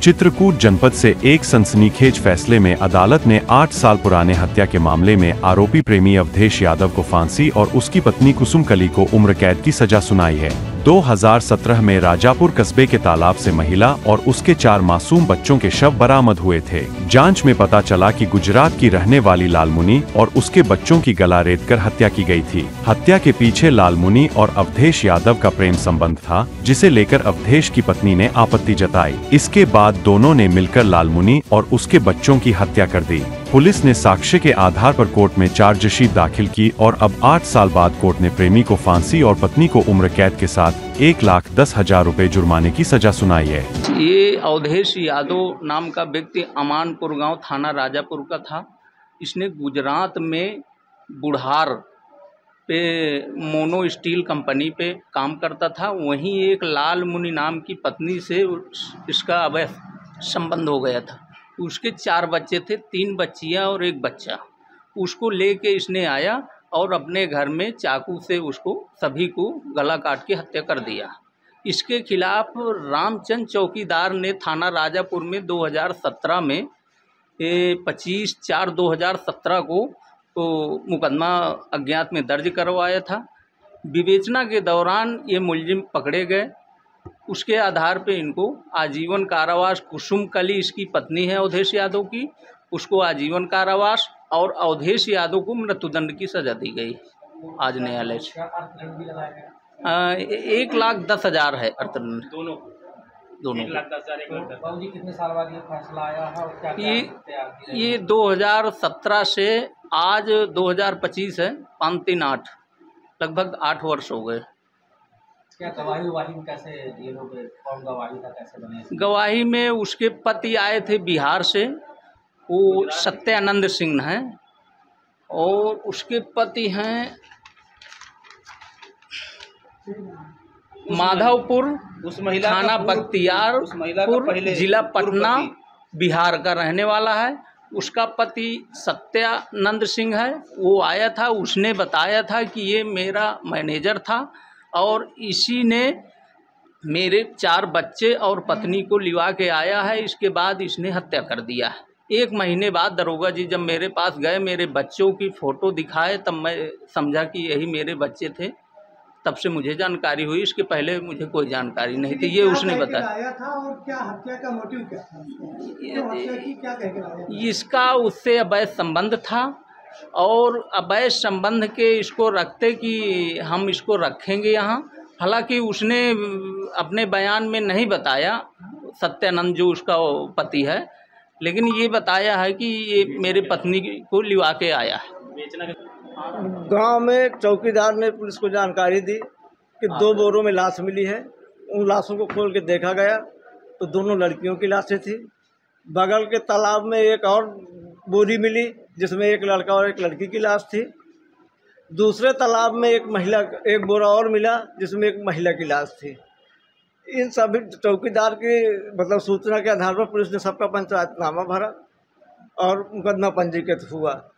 चित्रकूट जनपद से एक सनसनीखेज फैसले में अदालत ने 8 साल पुराने हत्या के मामले में आरोपी प्रेमी अवधेश यादव को फांसी और उसकी पत्नी कुसुम कली को उम्र कैद की सजा सुनाई है। 2017 में राजापुर कस्बे के तालाब से महिला और उसके 4 मासूम बच्चों के शव बरामद हुए थे। जांच में पता चला कि गुजरात की रहने वाली लालमुनी और उसके बच्चों की गला रेतकर हत्या की गई थी। हत्या के पीछे लालमुनी और अवधेश यादव का प्रेम संबंध था, जिसे लेकर अवधेश की पत्नी ने आपत्ति जताई। इसके बाद दोनों ने मिलकर लालमुनी और उसके बच्चों की हत्या कर दी। पुलिस ने साक्ष्य के आधार पर कोर्ट में चार्जशीट दाखिल की और अब 8 साल बाद कोर्ट ने प्रेमी को फांसी और पत्नी को उम्र कैद के साथ 1,10,000 रुपए जुर्माने की सजा सुनाई है। ये अवधेश यादव नाम का व्यक्ति अमानपुर गांव थाना राजापुर का था। इसने गुजरात में बुढ़ार पे मोनो स्टील कंपनी पे काम करता था। वहीं एक लालमुनी नाम की पत्नी से इसका अवैध संबंध हो गया था। उसके 4 बच्चे थे, 3 बच्चियां और 1 बच्चा। उसको लेके इसने आया और अपने घर में चाकू से उसको सभी को गला काट के हत्या कर दिया। इसके खिलाफ रामचंद चौकीदार ने थाना राजापुर में 2017 में 25/4/2017 को मुकदमा अज्ञात में दर्ज करवाया था। विवेचना के दौरान ये मुलजिम पकड़े गए। उसके आधार पे इनको आजीवन कारावास, कुसुम कली इसकी पत्नी है अवधेश यादव की, उसको आजीवन कारावास और अवधेश यादव को मृत्युदंड की सजा दी गई आज न्यायालय से। 1,10,000 है अर्थदंड दोनों। 1,10,000 कितने साल बाद ये फैसला आया है और क्या ये 2017 से आज 2025 है, 5-3-8 लगभग 8 वर्ष हो गए। क्या गवाही कैसे ये लोग, कौन गवाही था, कैसे बने? गवाही में उसके पति आए थे बिहार से, वो सत्यानंद सिंह हैं, और उसके पति हैं माधवपुर, थाना बख्तियारपुर, जिला पटना, बिहार का रहने वाला है। उसका पति सत्यानंद सिंह है। वो आया था, उसने बताया था कि ये मेरा मैनेजर था और इसी ने मेरे 4 बच्चे और पत्नी को लिवा के आया है। इसके बाद इसने हत्या कर दिया है। 1 महीने बाद दरोगा जी जब मेरे पास गए, मेरे बच्चों की फ़ोटो दिखाए, तब मैं समझा कि यही मेरे बच्चे थे। तब से मुझे जानकारी हुई, इसके पहले मुझे कोई जानकारी नहीं थी। ये उसने बताया। आया था और क्या हत्या का मोटिव क्या था? क्या कह के लाया? इसका उससे अवैध संबंध था और अवैध संबंध के इसको रखते कि हम इसको रखेंगे यहाँ। हालांकि उसने अपने बयान में नहीं बताया, सत्यानंद जो उसका पति है, लेकिन ये बताया है कि ये मेरे पत्नी को लिवा के आया है। गांव में चौकीदार ने पुलिस को जानकारी दी कि 2 बोरों में लाश मिली है। उन लाशों को खोल के देखा गया तो दोनों लड़कियों की लाशें थी। बगल के तालाब में एक और बोरी मिली जिसमें एक लड़का और एक लड़की की लाश थी। दूसरे तालाब में एक बोरा और मिला जिसमें एक महिला की लाश थी। इन सभी चौकीदार की सूचना के आधार पर पुलिस ने सबका पंचायतनामा भरा और मुकदमा पंजीकृत हुआ।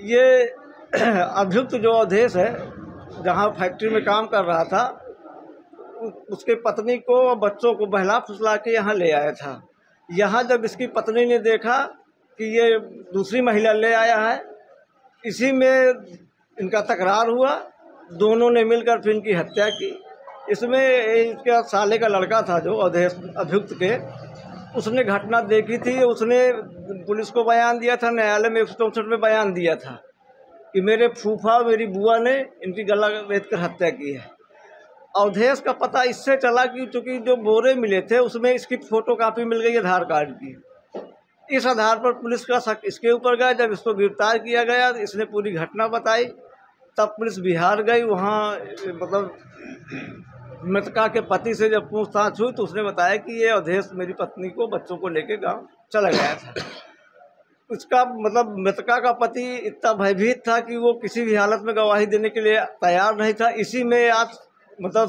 ये अभियुक्त जो अवधेश है, जहाँ फैक्ट्री में काम कर रहा था, उसके पत्नी को और बच्चों को बहला फुसला के यहाँ ले आया था। यहाँ जब इसकी पत्नी ने देखा कि ये दूसरी महिला ले आया है, इसी में इनका तकरार हुआ। दोनों ने मिलकर फिर इनकी हत्या की। इसमें इसके साले का लड़का था जो अवधेश अभियुक्त के, उसने घटना देखी थी। उसने पुलिस को बयान दिया था, न्यायालय में 164 में बयान दिया था कि मेरे फूफा मेरी बुआ ने इनकी गला रेत कर हत्या की है। अवधेश का पता इससे चला कि चूँकि जो बोरे मिले थे उसमें इसकी फ़ोटोकॉपी मिल गई आधार कार्ड की। इस आधार पर पुलिस का शक इसके ऊपर गया। जब इसको गिरफ्तार किया गया, इसने पूरी घटना बताई। तब पुलिस बिहार गई। वहाँ मृतका के पति से जब पूछताछ हुई तो उसने बताया कि ये अवधेश मेरी पत्नी को, बच्चों को लेके गाँव चला गया था। उसका मृतका का पति इतना भयभीत था कि वो किसी भी हालत में गवाही देने के लिए तैयार नहीं था। इसी में आज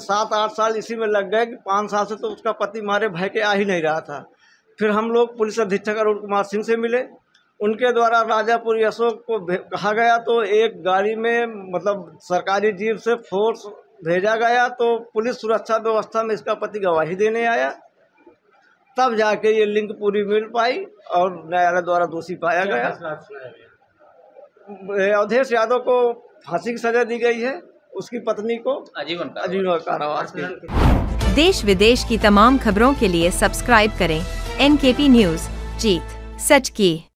7-8 साल इसी में लग गए कि 5 साल से तो उसका पति मारे भय के आ ही नहीं रहा था। फिर हम लोग पुलिस अधीक्षक अरुण कुमार सिंह से मिले। उनके द्वारा राजापुर अशोक को कहा गया तो एक गाड़ी में सरकारी जीप से फोर्स भेजा गया। तो पुलिस सुरक्षा व्यवस्था में इसका पति गवाही देने आया। तब जाके ये लिंक पूरी मिल पाई और न्यायालय द्वारा दोषी पाया गया। अवधेश यादव को फांसी की सजा दी गई है, उसकी पत्नी को आजीवन कारावास की। देश विदेश की तमाम खबरों के लिए सब्सक्राइब करें NKP न्यूज़। जीत सच की।